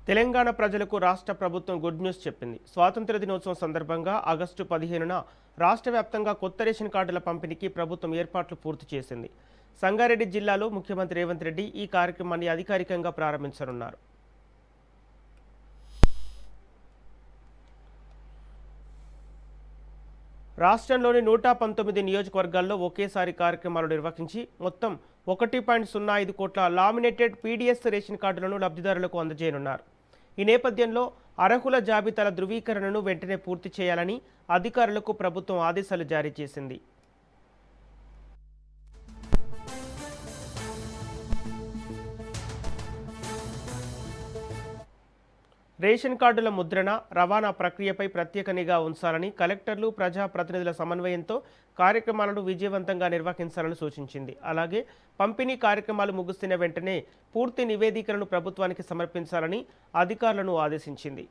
తెలంగాణ ప్రజలకు రాష్ట్ర ప్రభుత్వం గుడ్ న్యూస్ చెప్పింది. స్వాతంత్ర దినోత్సవం సందర్భంగా ఆగస్టు 15న రాష్ట్ర వ్యాప్తంగా కొత్త రేషన్ కార్డుల పంపిణీకి ప్రభుత్వం ఏర్పాట్లు పూర్తి చేసింది. సంగారెడ్డి జిల్లాలో ముఖ్యమంత్రి రేవంత్ రెడ్డి ఈ కార్యక్రమాన్ని అధికారికంగా ప్రారంభించనున్నారు. రాష్ట్రంలోని 119 నియోజకవర్గాల్లో ఒకేసారి కార్యక్రమాలు నిర్వహించి మొత్తం 1.05 కోట్ల లామినేటెడ్ పీడీఎస్ రేషన్ కార్డులను లబ్ధిదారులకు అందజేయనున్నారు. ఈ నేపథ్యంలో అర్హుల జాబితాల ధృవీకరణను వెంటనే పూర్తి చేయాలని అధికారులకు ప్రభుత్వం ఆదేశాలు జారీ చేసింది. రేషన్ కార్డుల ముద్రణ, రవాణా ప్రక్రియపై ప్రత్యేక నిఘా ఉంచాలని కలెక్టర్లు, ప్రజాప్రతినిధుల సమన్వయంతో కార్యక్రమాలను విజయవంతంగా నిర్వహించాలని సూచించింది. అలాగే పంపిణీ కార్యక్రమాలు ముగుస్తున్న వెంటనే పూర్తి నివేదికలను ప్రభుత్వానికి సమర్పించాలని అధికారులను ఆదేశించింది.